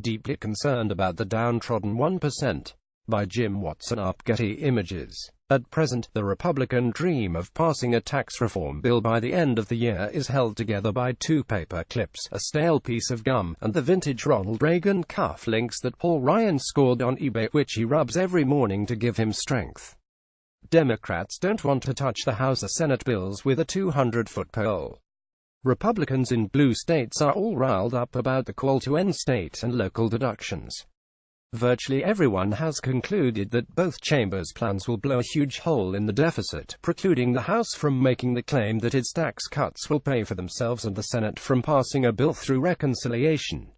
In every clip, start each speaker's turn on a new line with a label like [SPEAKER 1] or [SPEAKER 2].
[SPEAKER 1] deeply concerned about the downtrodden 1%. By Jim WatsonAFPGetty Images. At present, the Republican dream of passing a tax reform bill by the end of the year is held together by 2 paper clips, a stale piece of gum, and the vintage Ronald Reagan cuff links that Paul Ryan scored on eBay, which he rubs every morning to give him strength. Democrats don't want to touch the House or Senate bills with a 200-foot pole. Republicans in blue states are all riled up about the call to end state and local deductions. Virtually everyone has concluded that both chambers' plans will blow a huge hole in the deficit, precluding the House from making the claim that its tax cuts will pay for themselves and the Senate from passing a bill through reconciliation.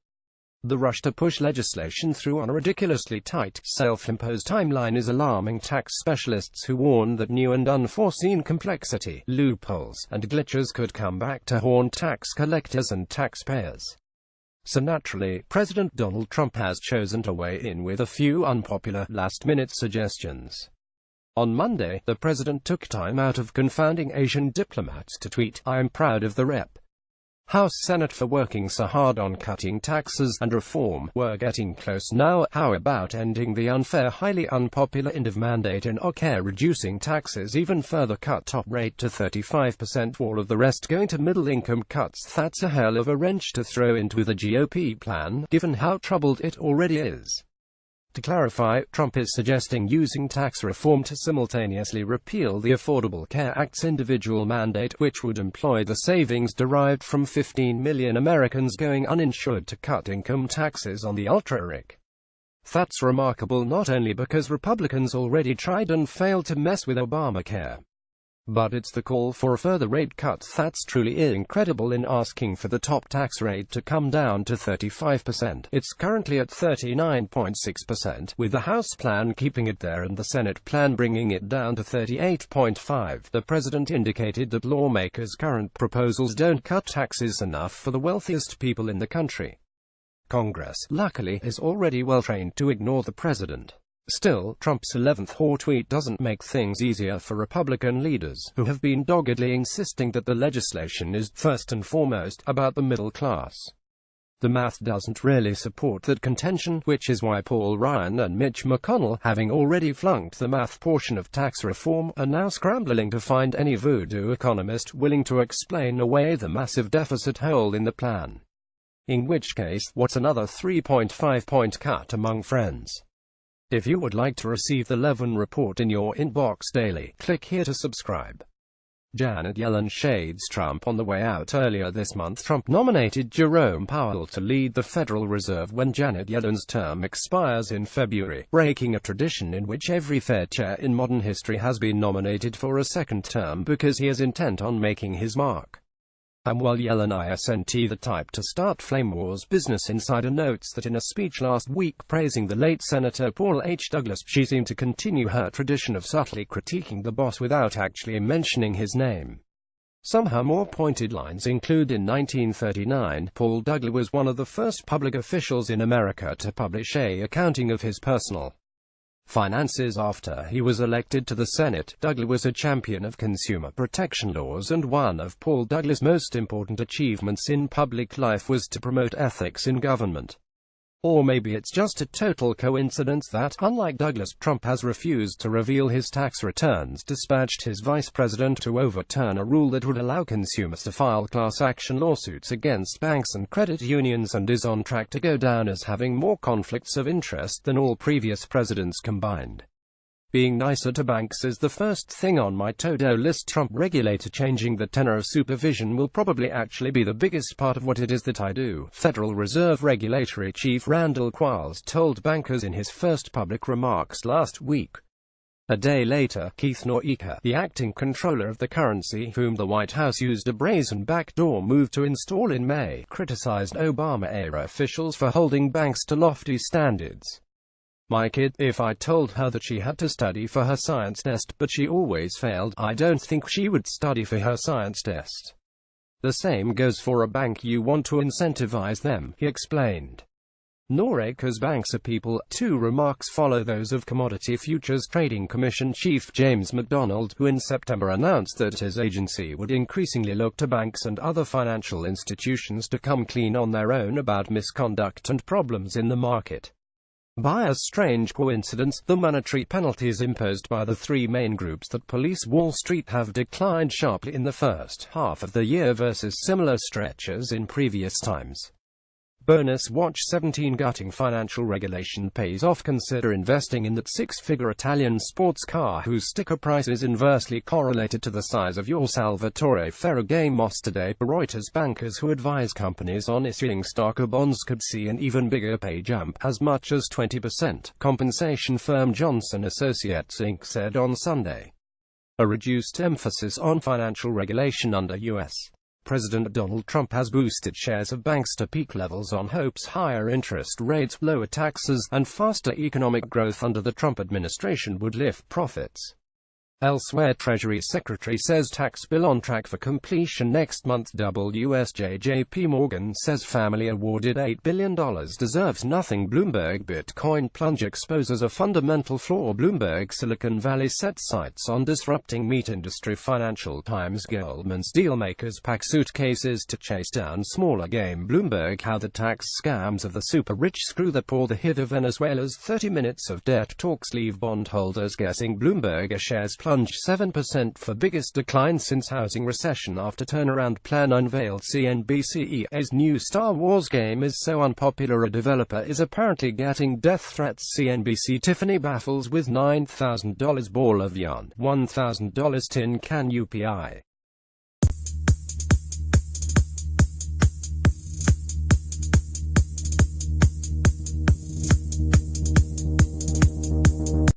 [SPEAKER 1] The rush to push legislation through on a ridiculously tight, self-imposed timeline is alarming tax specialists who warn that new and unforeseen complexity, loopholes, and glitches could come back to haunt tax collectors and taxpayers. So naturally, President Donald Trump has chosen to weigh in with a few unpopular, last-minute suggestions. On Monday, the president took time out of confounding Asian diplomats to tweet, "I am proud of the Rep. House Senate for working so hard on cutting taxes and reform. We're getting close now. How about ending the unfair, highly unpopular end of mandate in Obamacare, reducing taxes even further, cut top rate to 35%, all of the rest going to middle-income cuts." That's a hell of a wrench to throw into the GOP plan, given how troubled it already is. To clarify, Trump is suggesting using tax reform to simultaneously repeal the Affordable Care Act's individual mandate, which would employ the savings derived from 15 million Americans going uninsured to cut income taxes on the ultra-rich. That's remarkable not only because Republicans already tried and failed to mess with Obamacare, but it's the call for a further rate cut that's truly incredible in asking for the top tax rate to come down to 35%. It's currently at 39.6%, with the House plan keeping it there and the Senate plan bringing it down to 38.5%. The president indicated that lawmakers' current proposals don't cut taxes enough for the wealthiest people in the country. Congress, luckily, is already well trained to ignore the president. Still, Trump's 11th hour tweet doesn't make things easier for Republican leaders, who have been doggedly insisting that the legislation is, first and foremost, about the middle class. The math doesn't really support that contention, which is why Paul Ryan and Mitch McConnell, having already flunked the math portion of tax reform, are now scrambling to find any voodoo economist willing to explain away the massive deficit hole in the plan. In which case, what's another 3.5-point cut among friends? If you would like to receive the Levin Report in your inbox daily, click here to subscribe. Janet Yellen shades Trump on the way out. Earlier this month, Trump nominated Jerome Powell to lead the Federal Reserve when Janet Yellen's term expires in February, breaking a tradition in which every Fed chair in modern history has been nominated for a second term because he is intent on making his mark. And while Yellen isn't the type to start flame wars, Business Insider notes that in a speech last week praising the late Senator Paul H. Douglas, she seemed to continue her tradition of subtly critiquing the boss without actually mentioning his name. Some of her more pointed lines include, in 1939, Paul Douglas was one of the first public officials in America to publish an accounting of his personal finances after he was elected to the Senate. Douglas was a champion of consumer protection laws, and one of Paul Douglas' most important achievements in public life was to promote ethics in government. Or maybe it's just a total coincidence that, unlike Douglas, Trump has refused to reveal his tax returns, dispatched his vice president to overturn a rule that would allow consumers to file class action lawsuits against banks and credit unions, and is on track to go down as having more conflicts of interest than all previous presidents combined. Being nicer to banks is the first thing on my to-do list. Trump regulator changing the tenor of supervision will probably actually be the biggest part of what it is that I do. Federal Reserve Regulatory Chief Randall Quarles told bankers in his first public remarks last week. A day later, Keith Noreika, the acting controller of the currency, whom the White House used a brazen backdoor move to install in May, criticized Obama-era officials for holding banks to lofty standards. "My kid, if I told her that she had to study for her science test, but she always failed, I don't think she would study for her science test. The same goes for a bank. You want to incentivize them," he explained. Norika's banks are people. Two remarks follow those of Commodity Futures Trading Commission Chief James McDonald, who in September announced that his agency would increasingly look to banks and other financial institutions to come clean on their own about misconduct and problems in the market. By a strange coincidence, the monetary penalties imposed by the three main groups that police Wall Street have declined sharply in the first half of the year versus similar stretches in previous times. Bonus Watch 17 Gutting financial regulation pays off. Consider investing in that six-figure Italian sports car whose sticker price is inversely correlated to the size of your Salvatore Ferragamo. Today, Reuters bankers who advise companies on issuing stock or bonds could see an even bigger pay jump, as much as 20%, compensation firm Johnson Associates Inc. said on Sunday. A reduced emphasis on financial regulation under U.S. President Donald Trump has boosted shares of banks to peak levels on hopes higher interest rates, lower taxes, and faster economic growth under the Trump administration would lift profits. Elsewhere, Treasury Secretary says tax bill on track for completion next month. WSJ Morgan says family awarded $8 billion deserves nothing. Bloomberg Bitcoin plunge exposes a fundamental flaw. Bloomberg Silicon Valley sets sights on disrupting meat industry. Financial Times Goldman's dealmakers pack suitcases to chase down smaller game. Bloomberg how the tax scams of the super rich screw the poor. The hit of Venezuela's 30 minutes of debt talks leave bondholders guessing. Bloomberg shares plunge 7% for biggest decline since housing recession after turnaround plan unveiled. CNBC's new Star Wars game is so unpopular a developer is apparently getting death threats. CNBC Tiffany baffles with $9,000 ball of yarn, $1,000 tin can UPI.